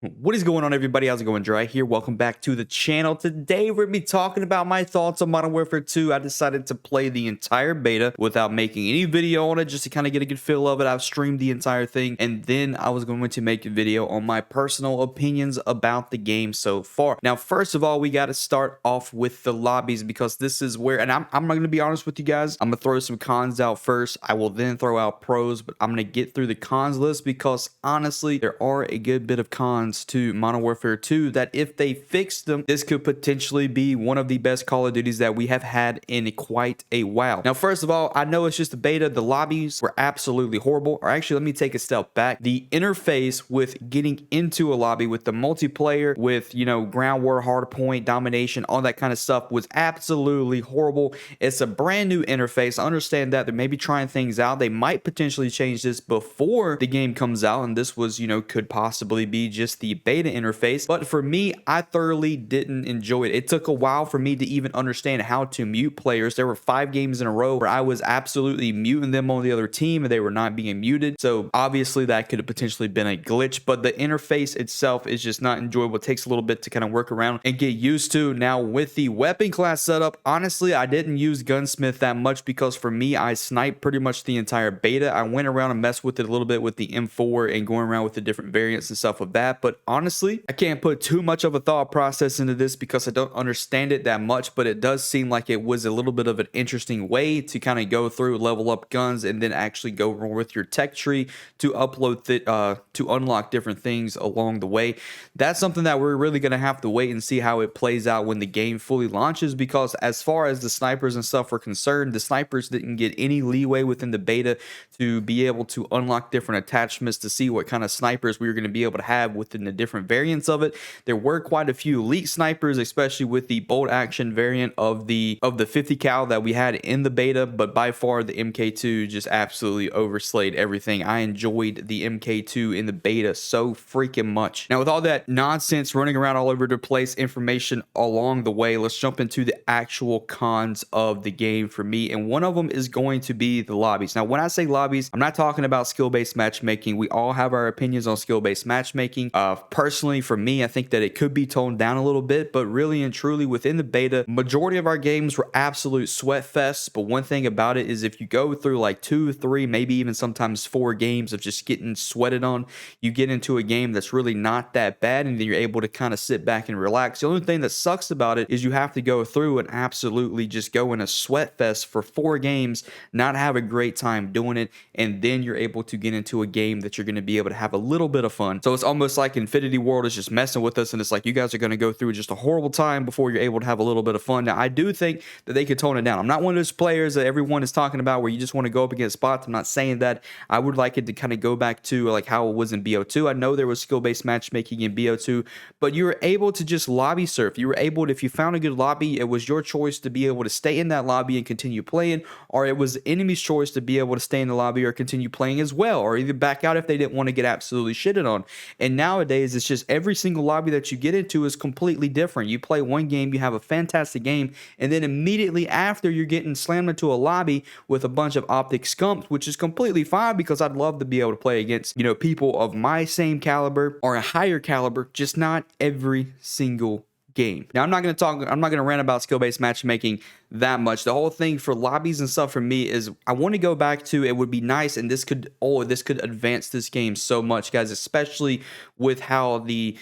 What is going on, everybody? How's it going? Dry here. Welcome back to the channel. Today we're going to be talking about my thoughts on Modern Warfare 2. I decided to play the entire beta without making any video on it, just to kind of get a good feel of it. I've streamed the entire thing, and then I was going to make a video on my personal opinions about the game so far. Now, first of all, we got to start off with the lobbies, because this is where, and I'm going to be honest with you guys, I'm going to throw some cons out first. I will then throw out pros, but I'm going to get through the cons list because honestly, there are a good bit of cons to Modern Warfare 2 that if they fix them, this could potentially be one of the best Call of Duties that we have had in quite a while. Now, first of all, I know it's just a beta. The lobbies were absolutely horrible. Or actually, let me take a step back. The interface with getting into a lobby with the multiplayer, with, you know, ground war, hard point, domination, all that kind of stuff was absolutely horrible. It's a brand new interface. I understand that they're maybe trying things out. They might potentially change this before the game comes out, and this was, you know, could possibly be just the beta interface. But for me, I thoroughly didn't enjoy it. It took a while for me to even understand how to mute players. There were 5 games in a row where I was absolutely muting them on the other team and they were not being muted. So obviously that could have potentially been a glitch, but the interface itself is just not enjoyable. It takes a little bit to kind of work around and get used to. Now with the weapon class setup, honestly, I didn't use Gunsmith that much because for me, I sniped pretty much the entire beta. I went around and messed with it a little bit with the M4 and going around with the different variants and stuff of that. But honestly, I can't put too much of a thought process into this because I don't understand it that much, but it does seem like it was a little bit of an interesting way to kind of go through, level up guns, and then actually go with your tech tree to upload to unlock different things along the way. That's something that we're really going to have to wait and see how it plays out when the game fully launches, because as far as the snipers and stuff are concerned, the snipers didn't get any leeway within the beta to be able to unlock different attachments to see what kind of snipers we were going to be able to have within the different variants of it. There were quite a few elite snipers, especially with the bolt action variant of the 50 cal that we had in the beta, but by far the MK2 just absolutely overslayed everything. I enjoyed the MK2 in the beta so freaking much. Now with all that nonsense running around all over the place, information along the way, let's jump into the actual cons of the game for me, and one of them is going to be the lobbies. Now when I say lobbies, I'm not talking about skill-based matchmaking. We all have our opinions on skill-based matchmaking. Personally, for me, I think that it could be toned down a little bit, but really and truly within the beta, majority of our games were absolute sweat fests. But one thing about it is if you go through like 2, 3, maybe even sometimes 4 games of just getting sweated on, you get into a game that's really not that bad, and then you're able to kind of sit back and relax. The only thing that sucks about it is you have to go through and absolutely just go in a sweat fest for 4 games, not have a great time doing it, and then you're able to get into a game that you're going to be able to have a little bit of fun. So it's almost like Infinity World is just messing with us, and it's like you guys are going to go through just a horrible time before you're able to have a little bit of fun. Now I do think that they could tone it down. I'm not one of those players that everyone is talking about where you just want to go up against bots. I'm not saying that. I would like it to kind of go back to like how it was in BO2. I know there was skill-based matchmaking in BO2, but you were able to just lobby surf. You were able to, if you found a good lobby, it was your choice to be able to stay in that lobby and continue playing, or it was the enemy's choice to be able to stay in the lobby or continue playing as well, or either back out if they didn't want to get absolutely shitted on. And nowadays it's just every single lobby that you get into is completely different. You play one game, you have a fantastic game, and then immediately after you're getting slammed into a lobby with a bunch of optic scumps, which is completely fine because I'd love to be able to play against, you know, people of my same caliber or a higher caliber, just not every single game. Now I'm not going to rant about skill-based matchmaking that much. The whole thing for lobbies and stuff for me is I want to go back to, it would be nice, and this could advance this game so much, guys, especially with how the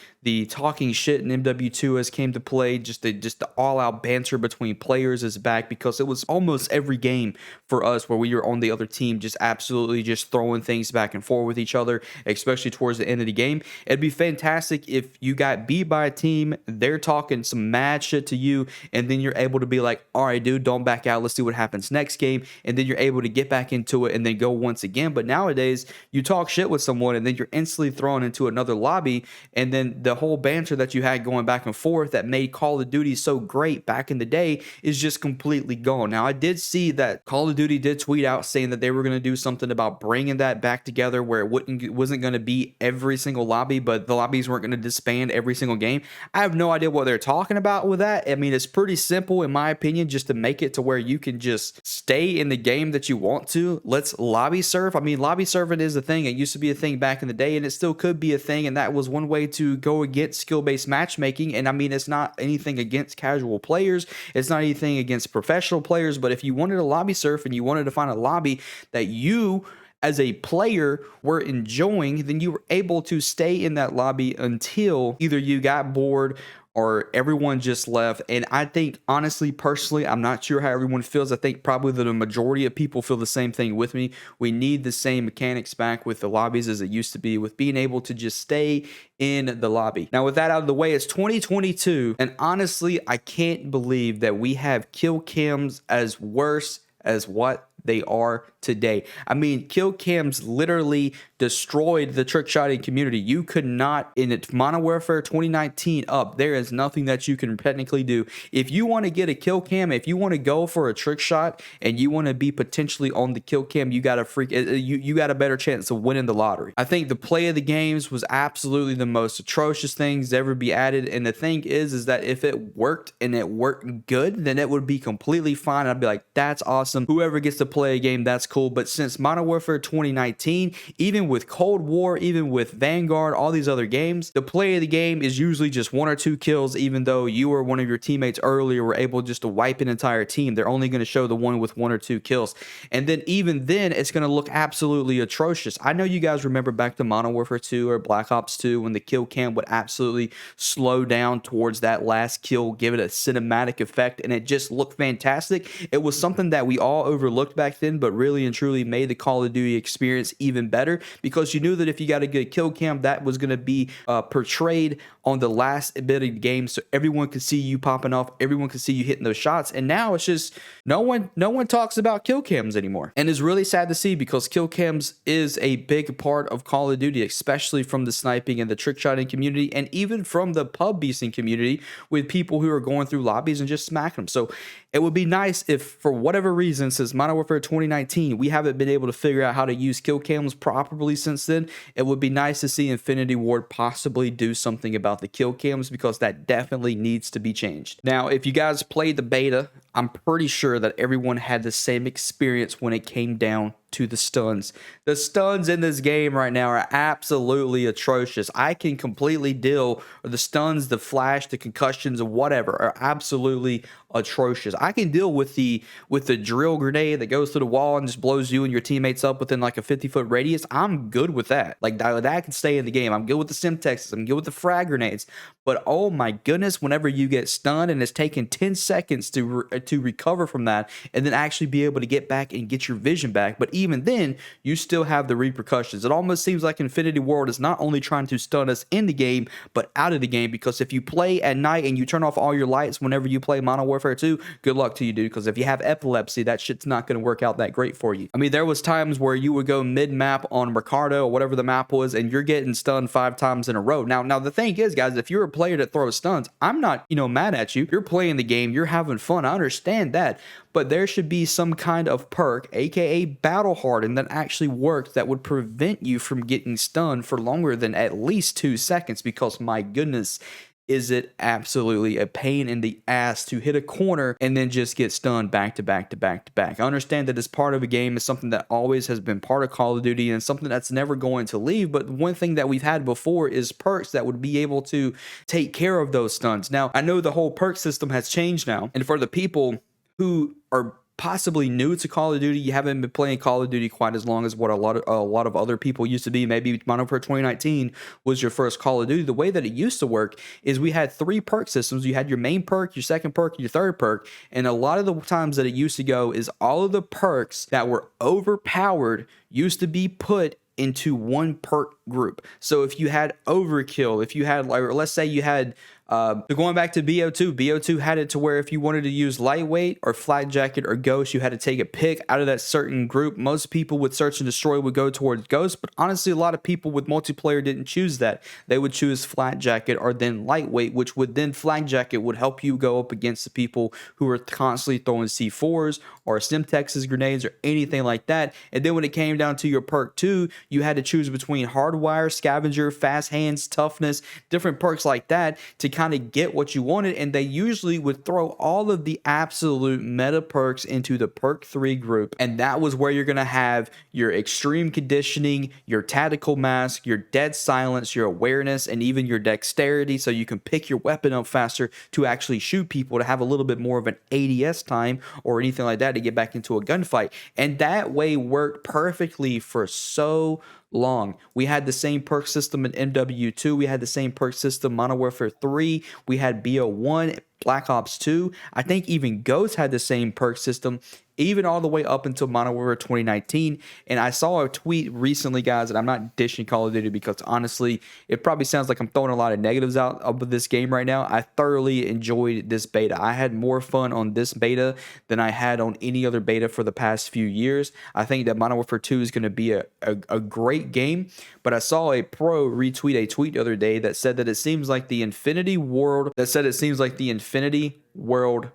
talking shit in MW2 has came to play. Just the all-out banter between players is back, because it was almost every game for us where we were on the other team just absolutely just throwing things back and forth with each other, especially towards the end of the game. It'd be fantastic if you got beat by a team, they're talking some mad shit to you, and then you're able to be like, all right, dude, don't back out, let's see what happens next game, and then you're able to get back into it and then go once again. But nowadays you talk shit with someone and then you're instantly thrown into another lobby, and then the whole banter that you had going back and forth that made Call of Duty so great back in the day is just completely gone. Now I did see that Call of Duty did tweet out saying that they were going to do something about bringing that back together, where it wasn't going to be every single lobby, but the lobbies weren't going to disband every single game. I have no idea what they're talking about with that. I mean, it's pretty simple in my opinion, just just to make it to where you can just stay in the game that you want to. Let's lobby surf. I mean, lobby surfing is a thing. It used to be a thing back in the day, and it still could be a thing, and that was one way to go against skill-based matchmaking. And I mean, it's not anything against casual players, it's not anything against professional players, but if you wanted to lobby surf and you wanted to find a lobby that you as a player were enjoying, then you were able to stay in that lobby until either you got bored or everyone just left. And I think, honestly, personally, I'm not sure how everyone feels. I think probably the majority of people feel the same thing with me. We need the same mechanics back with the lobbies as it used to be, with being able to just stay in the lobby. Now, with that out of the way, it's 2022, and honestly, I can't believe that we have kill cams as worse as what they are today. I mean, kill cams literally destroyed the trick shotting community. You could not, in Modern Warfare 2019 up, there is nothing that you can technically do. If you want to get a kill cam, if you want to go for a trick shot and you want to be potentially on the kill cam, you got a you got a better chance of winning the lottery. I think the play of the games was absolutely the most atrocious things to ever be added. And the thing is that if it worked and it worked good, then it would be completely fine. I'd be like, that's awesome. Whoever gets to play a game, that's cool. But since Modern Warfare 2019, even with Cold War, even with Vanguard, all these other games, the play of the game is usually just 1 or 2 kills, even though you or one of your teammates earlier were able just to wipe an entire team. They're only going to show the one with 1 or 2 kills. And then even then, it's going to look absolutely atrocious. I know you guys remember back to Modern Warfare 2 or Black Ops 2 when the kill cam would absolutely slow down towards that last kill, give it a cinematic effect, and it just looked fantastic. It was something that we all overlooked back then, but really and truly made the Call of Duty experience even better, because you knew that if you got a good kill cam, that was going to be portrayed on the last bit of the game, so everyone could see you popping off, everyone could see you hitting those shots. And now it's just no one talks about kill cams anymore, and it's really sad to see, because kill cams is a big part of Call of Duty, especially from the sniping and the trick shotting community, and even from the pub beasting community, with people who are going through lobbies and just smacking them. So it would be nice if, for whatever reason, since Modern Warfare 2019, we haven't been able to figure out how to use kill cams properly since then. It would be nice to see Infinity Ward possibly do something about the kill cams, because that definitely needs to be changed. Now, if you guys played the beta, I'm pretty sure that everyone had the same experience when it came down to the stuns. The stuns in this game right now are absolutely atrocious. I can completely deal with the stuns, the flash, the concussions, or whatever are absolutely atrocious. I can deal with the drill grenade that goes through the wall and just blows you and your teammates up within like a 50-foot radius. I'm good with that. Like that can stay in the game. I'm good with the Simtexes. I'm good with the frag grenades. But oh my goodness, whenever you get stunned and it's taking 10 seconds to recover from that and then actually be able to get back and get your vision back, but even then, you still have the repercussions. It almost seems like Infinity Ward is not only trying to stun us in the game, but out of the game, because if you play at night and you turn off all your lights whenever you play Modern Warfare 2, good luck to you, dude, because if you have epilepsy, that shit's not going to work out that great for you. I mean, there was times where you would go mid-map on Ricardo or whatever the map was, and you're getting stunned 5 times in a row. Now the thing is, guys, if you're a player that throws stuns, I'm not, mad at you. You're playing the game, you're having fun. I understand that. But there should be some kind of perk, aka battle harden, that actually works that would prevent you from getting stunned for longer than at least 2 seconds, because my goodness, is it absolutely a pain in the ass to hit a corner and then just get stunned back to back to back to back. I understand that it's part of a game, is something that always has been part of Call of Duty and something that's never going to leave, but one thing that we've had before is perks that would be able to take care of those stuns. Now, I know the whole perk system has changed now, and for the people who are possibly new to Call of Duty, you haven't been playing Call of Duty quite as long as what a lot of other people used to be. Maybe Modern Warfare 2019 was your first Call of Duty. The way that it used to work is we had 3 perk systems. You had your main perk, your second perk, your third perk, and a lot of the times that it used to go is all of the perks that were overpowered used to be put into one perk group. So if you had overkill, if you had, like, let's say you had going back to BO2 had it to where if you wanted to use lightweight or flak jacket or ghost, you had to take a pick out of that certain group. Most people with search and destroy would go towards ghost, but honestly, a lot of people with multiplayer didn't choose that. They would choose flak jacket or then lightweight, which would then flak jacket would help you go up against the people who are constantly throwing C4s or Simtexes grenades or anything like that. And then when it came down to your perk 2, you had to choose between hardwire, scavenger, fast hands, toughness, different perks like that to kind of get what you wanted, and they usually would throw all of the absolute meta perks into the perk 3 group, and that was where you're going to have your extreme conditioning, your tactical mask, your dead silence, your awareness, and even your dexterity, so you can pick your weapon up faster to actually shoot people, to have a little bit more of an ADS time or anything like that to get back into a gunfight. And that way worked perfectly for so long. We had the same perk system in MW2. We had the same perk system Modern Warfare 3. We had BO1, Black Ops 2. I think even Ghost had the same perk system, even all the way up until Modern Warfare 2019. And I saw a tweet recently, guys, and I'm not dishing Call of Duty because honestly, it probably sounds like I'm throwing a lot of negatives out of this game right now. I thoroughly enjoyed this beta. I had more fun on this beta than I had on any other beta for the past few years. I think that Modern Warfare 2 is going to be a great game, but I saw a pro retweet a tweet the other day that said that it seems like the Infinity World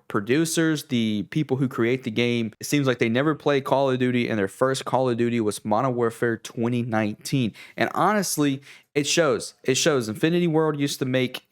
producers, the people who create the game, it seems like they never played Call of Duty, and their first Call of Duty was Modern Warfare 2019. And honestly, it shows. It shows. Infinity World used to make,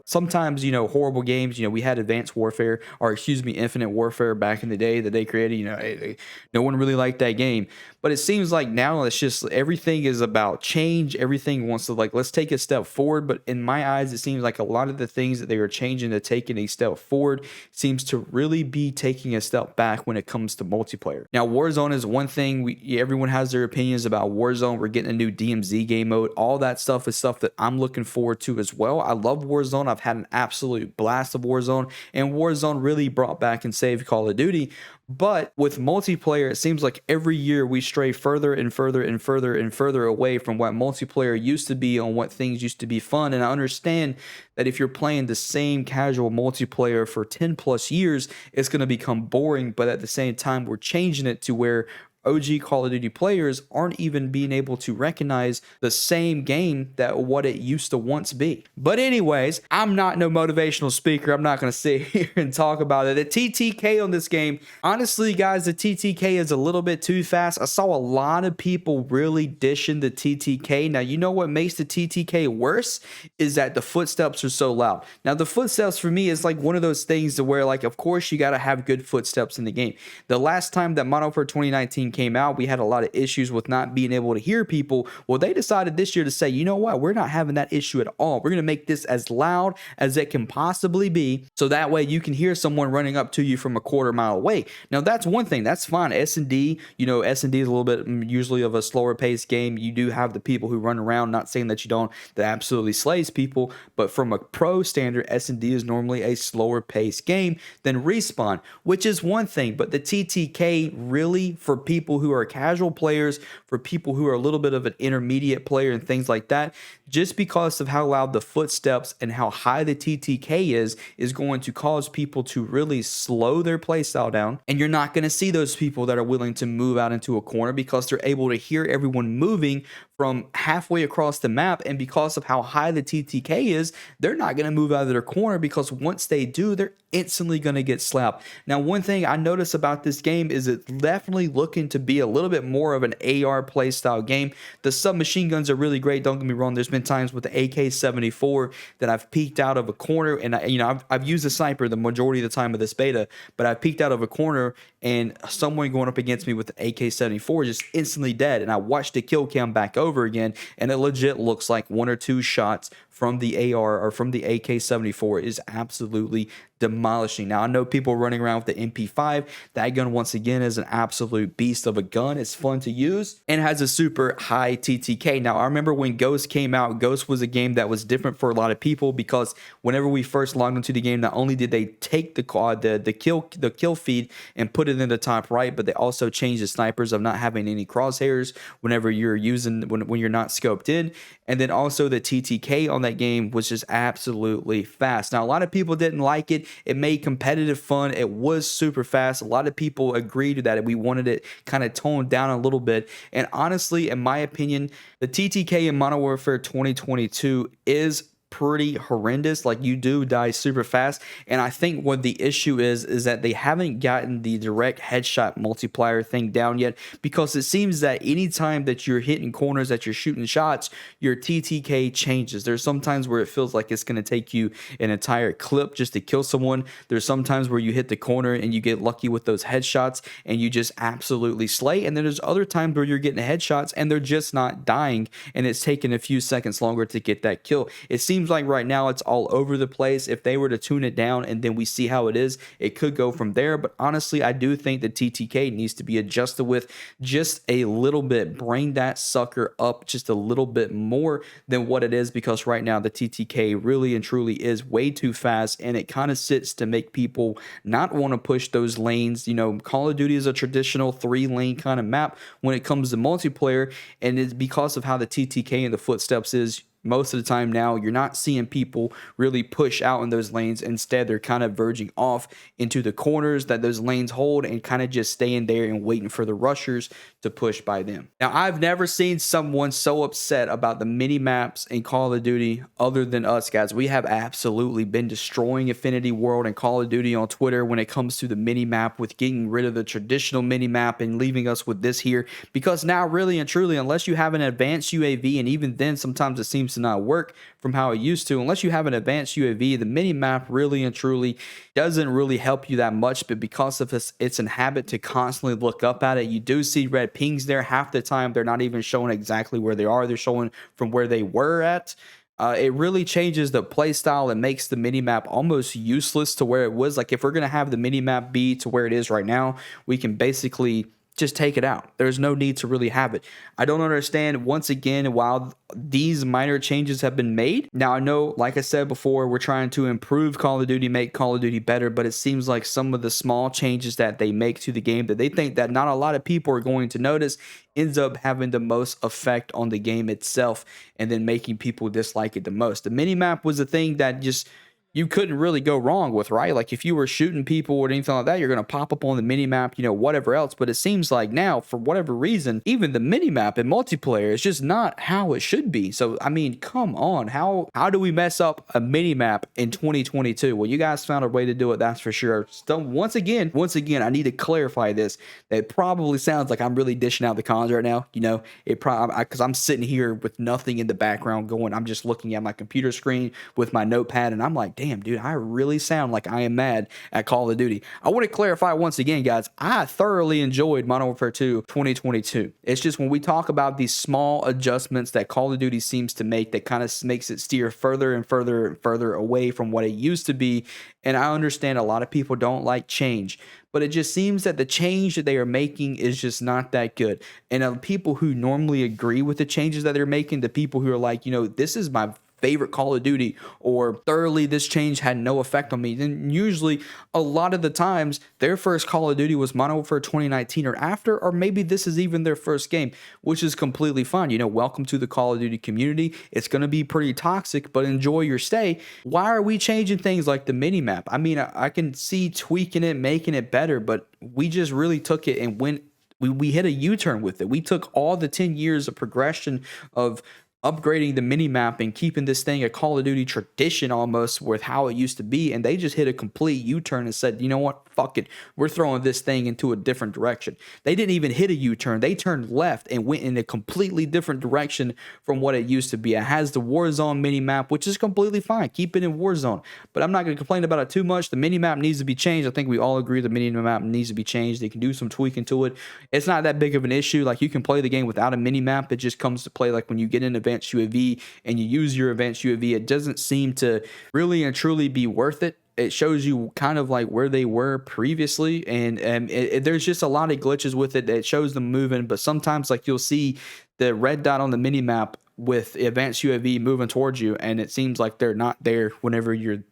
sometimes, horrible games. We had Advanced Warfare, or excuse me, Infinite Warfare back in the day that they created. No one really liked that game. But it seems like now it's just everything is about change. Everything wants to, let's take a step forward. But in my eyes, it seems like a lot of the things that they are changing to taking a step forward seems to really be taking a step back when it comes to multiplayer. Now, Warzone is one thing. Everyone has their opinions about Warzone. We're getting a new DMZ game mode. All that stuff is stuff that I'm looking forward to as well. I love Warzone. I've had an absolute blast of Warzone, and Warzone really brought back and saved Call of Duty. But with multiplayer, it seems like every year we stray further and further and further and further away from what multiplayer used to be, on what things used to be fun. And I understand that if you're playing the same casual multiplayer for 10 plus years, it's going to become boring. But at the same time, we're changing it to where OG Call of Duty players aren't even being able to recognize the same game that what it used to once be. But anyways, I'm not no motivational speaker. I'm not going to sit here and talk about it. The TTK on this game, honestly, guys, the TTK is a little bit too fast. I saw a lot of people really dishing the TTK. Now, you know what makes the TTK worse is that the footsteps are so loud. Now, the footsteps for me is like one of those things to where, of course, you got to have good footsteps in the game. The last time that Modern Warfare 2019 came out, we had a lot of issues with not being able to hear people. Well, they decided this year to say, you know what, we're not having that issue at all. We're going to make this as loud as it can possibly be, so that way you can hear someone running up to you from a quarter mile away. Now, that's one thing. That's fine. S&D, S&D is a little bit usually of a slower paced game. You do have the people who run around, not saying that you don't, that absolutely slays people, but from a pro standard, S&D is normally a slower paced game than Respawn, which is one thing. But the TTK really, for people who are casual players, for people who are a little bit of an intermediate player and things like that, just because of how loud the footsteps and how high the TTK is going to cause people to really slow their playstyle down. And you're not going to see those people that are willing to move out into a corner because they're able to hear everyone moving from halfway across the map. And because of how high the TTK is, they're not going to move out of their corner, because once they do, they're instantly going to get slapped. Now, one thing I noticed about this game is it's definitely looking to be a little bit more of an AR playstyle game. The submachine guns are really great. Don't get me wrong. There's been times with the AK-74 that I've peeked out of a corner, and I've used a sniper the majority of the time of this beta, but I've peeked out of a corner and someone going up against me with the AK-74 just instantly dead. And I watched the kill cam back over again, and it legit looks like one or two shots from the AR or from the AK-74 is absolutely demolishing. Now, I know people running around with the MP5. That gun, once again, is an absolute beast of a gun. It's fun to use and has a super high TTK. Now, I remember when Ghost came out, Ghost was a game that was different for a lot of people, because whenever we first logged into the game, not only did they take the kill feed and put it in the top right, but they also changed the snipers of not having any crosshairs whenever you're using when you're not scoped in. And then also the TTK on that game was just absolutely fast. Now, a lot of people didn't like it. It made competitive fun. It was super fast. A lot of people agreed that we wanted it kind of toned down a little bit. And honestly, in my opinion, the TTK in Modern Warfare 2022 is pretty horrendous. Like, you do die super fast. And I think what the issue is that they haven't gotten the direct headshot multiplier thing down yet, because it seems that anytime that you're hitting corners, that you're shooting shots, your TTK changes. There's sometimes where it feels like it's going to take you an entire clip just to kill someone. There's sometimes where you hit the corner and you get lucky with those headshots and you just absolutely slay. And then there's other times where you're getting headshots and they're just not dying, and it's taking a few seconds longer to get that kill. It seems like right now it's all over the place. If they were to tune it down and then we see how it is, it could go from there. But honestly, I do think the TTK needs to be adjusted with just a little bit. Bring that sucker up just a little bit more than what it is, because right now the TTK really and truly is way too fast, and it kind of sits to make people not want to push those lanes. You know, Call of Duty is a traditional 3-lane kind of map when it comes to multiplayer, and it's because of how the TTK and the footsteps is. Most of the time now, you're not seeing people really push out in those lanes. Instead, they're kind of verging off into the corners that those lanes hold and kind of just staying there and waiting for the rushers to push by them. Now, I've never seen someone so upset about the mini maps in Call of Duty other than us, guys. We have absolutely been destroying Infinity World and Call of Duty on Twitter when it comes to the mini map, with getting rid of the traditional mini map and leaving us with this here. Because now, really and truly, unless you have an advanced UAV, and even then sometimes it seems to not work from how it used to, unless you have an advanced UAV, the mini map really and truly doesn't really help you that much. But because of it's an habit to constantly look up at it, you do see red pings there. Half the time they're not even showing exactly where they are, they're showing from where they were at. It really changes the play style and makes the minimap almost useless to where it was. Like, if we're going to have the minimap be to where it is right now, we can basically just take it out. There's no need to really have it. I don't understand, once again, while these minor changes have been made. Now, I know, like I said before, we're trying to improve Call of Duty, make Call of Duty better, but it seems like some of the small changes that they make to the game that they think that not a lot of people are going to notice ends up having the most effect on the game itself, and then making people dislike it the most. The minimap was a thing that just you couldn't really go wrong with, right? Like, if you were shooting people or anything like that, you're going to pop up on the minimap, you know, whatever else. But it seems like now, for whatever reason, even the minimap in multiplayer is just not how it should be. So, I mean, come on. How do we mess up a minimap in 2022? Well, you guys found a way to do it, that's for sure. So, once again, I need to clarify this. It probably sounds like I'm really dishing out the cons right now. You know, it probably, because I'm sitting here with nothing in the background going. I'm just looking at my computer screen with my notepad, and I'm like, damn, dude, I really sound like I am mad at Call of Duty. I want to clarify once again, guys, I thoroughly enjoyed Modern Warfare 2 2022. It's just when we talk about these small adjustments that Call of Duty seems to make, that kind of makes it steer further and further and further away from what it used to be. And I understand a lot of people don't like change, but it just seems that the change that they are making is just not that good. And people who normally agree with the changes that they're making, the people who are like, you know, this is my favorite Call of Duty, or thoroughly this change had no effect on me, then usually a lot of the times their first Call of Duty was Modern Warfare 2019 or after, or maybe this is even their first game, which is completely fine. You know, welcome to the Call of Duty community. It's going to be pretty toxic, but enjoy your stay. Why are we changing things like the minimap? I mean, I can see tweaking it, making it better, but we just really took it and went, we hit a U-turn with it. We took all the 10 years of progression of upgrading the minimap and keeping this thing a Call of Duty tradition almost with how it used to be, and they just hit a complete U-turn and said, you know what, fuck it, we're throwing this thing into a different direction. They didn't even hit a U-turn. They turned left and went in a completely different direction from what it used to be. It has the Warzone minimap, which is completely fine. Keep it in Warzone, but I'm not going to complain about it too much. The minimap needs to be changed. I think we all agree the minimap needs to be changed. They can do some tweaking to it. It's not that big of an issue. Like, you can play the game without a minimap. It just comes to play like when you get an advanced UAV and you use your advanced UAV, it doesn't seem to really and truly be worth it. It shows you kind of like where they were previously, and there's just a lot of glitches with it that shows them moving. But sometimes, like, you'll see the red dot on the mini map with advanced UAV moving towards you, and it seems like they're not there whenever you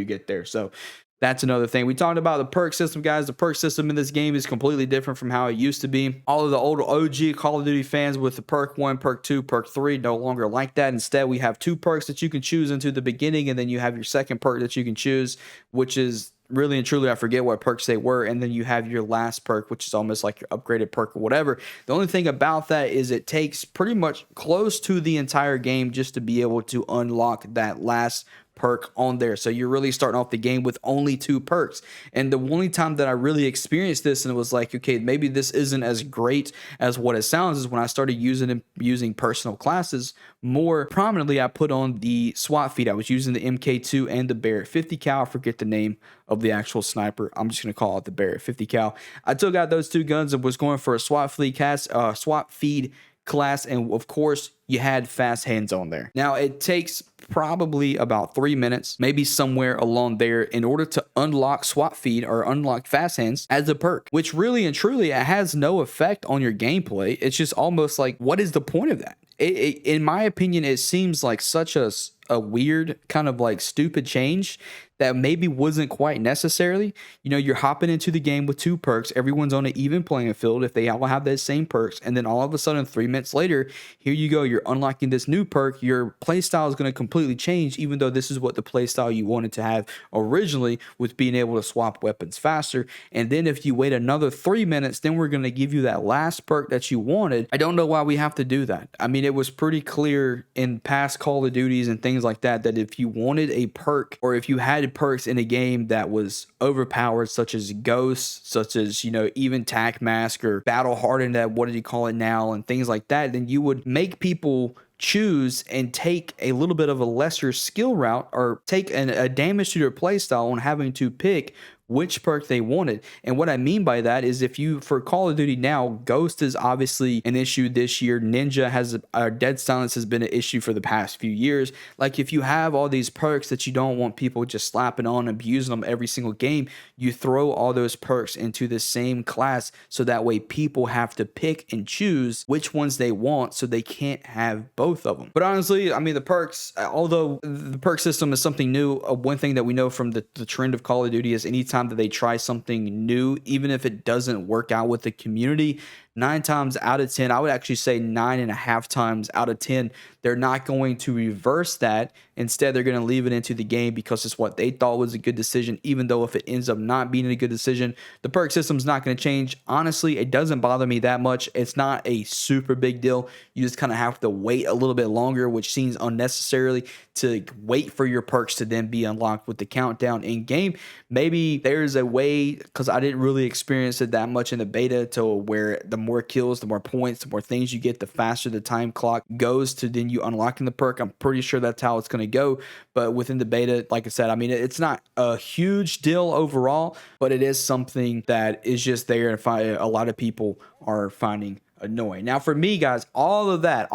get there. So that's another thing. We talked about the perk system, guys. The perk system in this game is completely different from how it used to be. All of the old OG Call of Duty fans with the perk 1, perk 2, perk 3 no longer like that. Instead, we have 2 perks that you can choose into the beginning, and then you have your second perk that you can choose, which is really and truly, I forget what perks they were. And then you have your last perk, which is almost like your upgraded perk or whatever. The only thing about that is it takes pretty much close to the entire game just to be able to unlock that last perk on there. So you're really starting off the game with only 2 perks. And the only time that I really experienced this and it was like, okay, maybe this isn't as great as what it sounds, is when I started using personal classes more prominently. I put on the SWAT feed. I was using the MK2 and the Barrett 50 cal. I forget the name of the actual sniper. I'm just going to call it the Barrett 50 cal. I took out those 2 guns and was going for a SWAT feed class, and of course you had fast hands on there. Now it takes probably about 3 minutes, maybe somewhere along there, in order to unlock SWAT feed or unlock fast hands as a perk, which really and truly it has no effect on your gameplay. It's just almost like, what is the point of that? In my opinion, it seems like such a weird kind of like stupid change that maybe wasn't quite necessarily. You know, you're hopping into the game with 2 perks. Everyone's on an even playing field if they all have the same perks. And then all of a sudden, 3 minutes later, here you go. You're unlocking this new perk. Your playstyle is going to completely change, even though this is what the playstyle you wanted to have originally, with being able to swap weapons faster. And then if you wait another 3 minutes, then we're going to give you that last perk that you wanted. I don't know why we have to do that. I mean, it was pretty clear in past Call of Duties and things like that, that if you wanted a perk, or if you had perks in a game that was overpowered, such as Ghosts, such as, you know, even Tac Mask or Battle Hardened, that what do you call it now, and things like that, then you would make people choose and take a little bit of a lesser skill route, or take a damage to their playstyle on having to pick which perk they wanted. And what I mean by that is, if you, for Call of Duty now, Ghost is obviously an issue this year. Ninja has, Dead Silence has been an issue for the past few years. Like, if you have all these perks that you don't want people just slapping on, abusing them every single game, you throw all those perks into the same class, so that way people have to pick and choose which ones they want, so they can't have both of them. But honestly, I mean, the perks, although the perk system is something new, one thing that we know from the trend of Call of Duty is anytime that they try something new, even if it doesn't work out with the community, 9 times out of 10, I would actually say 9.5 times out of 10, they're not going to reverse that. Instead, they're going to leave it into the game because it's what they thought was a good decision, even though if it ends up not being a good decision, the perk system's not going to change. Honestly, it doesn't bother me that much. It's not a super big deal. You just kind of have to wait a little bit longer, which seems unnecessarily, to wait for your perks to then be unlocked with the countdown in game. Maybe there's a way, because I didn't really experience it that much in the beta, to where the more kills, the more points, the more things you get, the faster the time clock goes to then you unlocking the perk. I'm pretty sure that's how it's going to go. But within the beta, like I said, I mean, it's not a huge deal overall, but it is something that is just there, and a lot of people are finding annoying. Now, for me, guys, all of that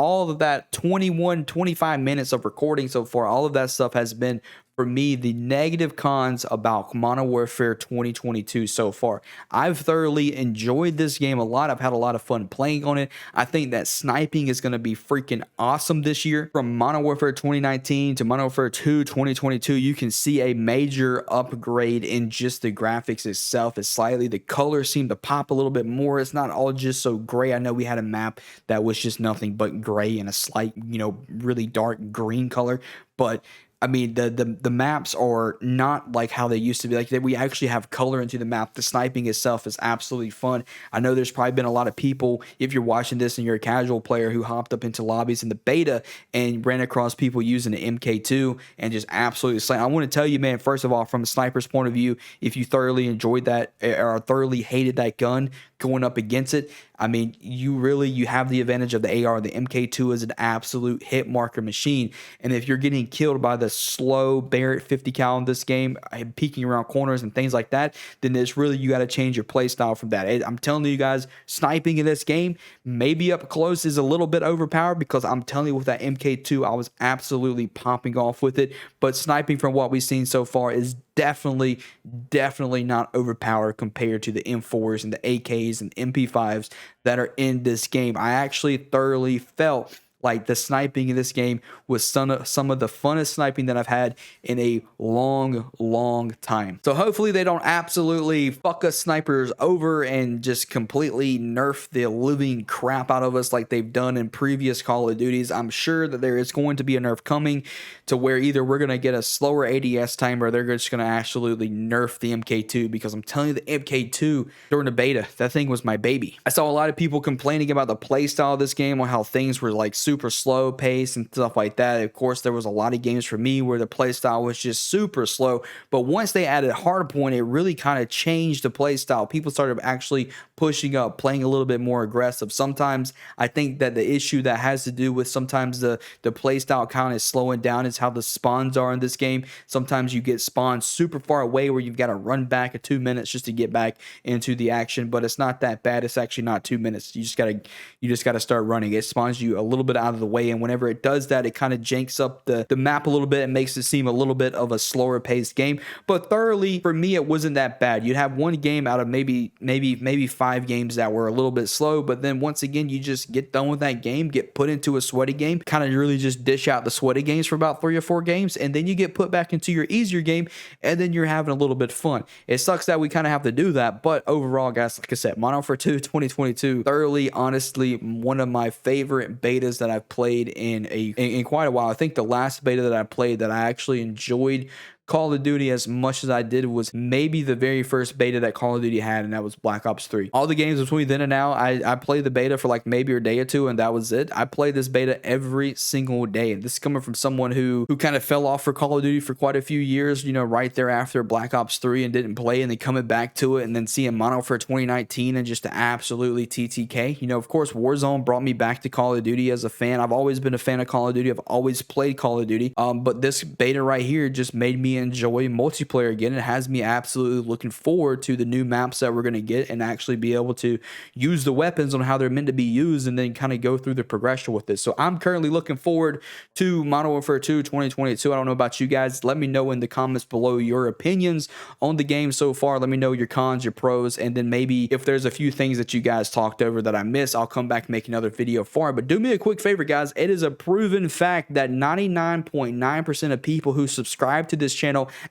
25 minutes of recording so far, all of that stuff has been, for me, the negative cons about Modern Warfare 2022 so far. I've thoroughly enjoyed this game a lot. I've had a lot of fun playing on it. I think that sniping is going to be freaking awesome this year. From Modern Warfare 2019 to Modern Warfare 2 2022, you can see a major upgrade in just the graphics itself. It's slightly, the colors seem to pop a little bit more. It's not all just so gray. I know we had a map that was just nothing but gray and a slight, you know, really dark green color, but I mean, the maps are not like how they used to be. Like, we actually have color into the map. The sniping itself is absolutely fun. I know there's probably been a lot of people, if you're watching this and you're a casual player, who hopped up into lobbies in the beta and ran across people using the MK2 and just absolutely slaying. I want to tell you, man, first of all, from a sniper's point of view, if you thoroughly enjoyed that or thoroughly hated that gun going up against it, I mean, you have the advantage of the AR. The MK2 is an absolute hit marker machine. And if you're getting killed by the slow Barrett 50 cal in this game, peeking around corners and things like that, then it's really, you got to change your play style from that. I'm telling you guys, sniping in this game, maybe up close, is a little bit overpowered, because I'm telling you, with that MK2, I was absolutely popping off with it. But sniping, from what we've seen so far, is definitely not overpowered compared to the M4s and the AKs and MP5s that are in this game. I actually thoroughly felt Like, the sniping in this game was some of the funnest sniping that I've had in a long time. So hopefully they don't absolutely fuck us snipers over and just completely nerf the living crap out of us like they've done in previous Call of Duties. I'm sure that there is going to be a nerf coming to where either we're going to get a slower ADS time or they're just going to absolutely nerf the MK2, because I'm telling you, the MK2 during the beta, that thing was my baby. I saw a lot of people complaining about the playstyle of this game, on how things were like super slow paced and stuff like that. Of course, there was a lot of games for me where the playstyle was just super slow, but once they added hardpoint, it really kind of changed the playstyle. People started actually pushing up, playing a little bit more aggressive. Sometimes I think that the issue that has to do with sometimes the playstyle count is slowing down is how the spawns are in this game. Sometimes you get spawned super far away where you've got to run back 2 minutes just to get back into the action, but it's not that bad. It's actually not 2 minutes. You just gotta start running. It spawns you a little bit out of the way, and whenever it does that, it kind of janks up the map a little bit and makes it seem a little bit of a slower paced game. But thoroughly, for me, it wasn't that bad. You'd have one game out of maybe 5 games that were a little bit slow, but then once again, you just get done with that game, get put into a sweaty game, kind of really just dish out the sweaty games for about 3 or 4 games, and then you get put back into your easier game, and then you're having a little bit of fun. It sucks that we kind of have to do that, but overall, guys, like I said, Modern Warfare 2 2022, thoroughly, honestly, one of my favorite betas that I've played in quite a while. I think the last beta that I played that I actually enjoyed Call of Duty as much as I did was maybe the very first beta that Call of Duty had, and that was Black Ops 3. All the games between then and now, I played the beta for like maybe a day or two, and that was it. I played this beta every single day, and this is coming from someone who kind of fell off for Call of Duty for quite a few years, you know, right there after Black Ops 3 and didn't play, and then coming back to it and then seeing Modern Warfare 2019 and just absolutely TTK. You know, of course, Warzone brought me back to Call of Duty as a fan. I've always been a fan of Call of Duty. I've always played Call of Duty, but this beta right here just made me enjoy multiplayer again. It has me absolutely looking forward to the new maps that we're going to get and actually be able to use the weapons on how they're meant to be used and then kind of go through the progression with this. So I'm currently looking forward to Modern Warfare 2 2022. I don't know about you guys. Let me know in the comments below your opinions on the game so far. Let me know your cons, your pros, and then maybe if there's a few things that you guys talked over that I missed, I'll come back and make another video for it. But do me a quick favor, guys. It is a proven fact that 99.9% of people who subscribe to this channel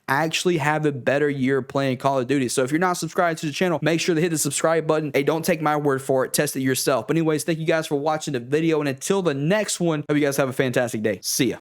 actually have a better year playing Call of Duty. So if you're not subscribed to the channel, make sure to hit the subscribe button. Hey, don't take my word for it. Test it yourself. But anyways, thank you guys for watching the video. And until the next one, hope you guys have a fantastic day. See ya.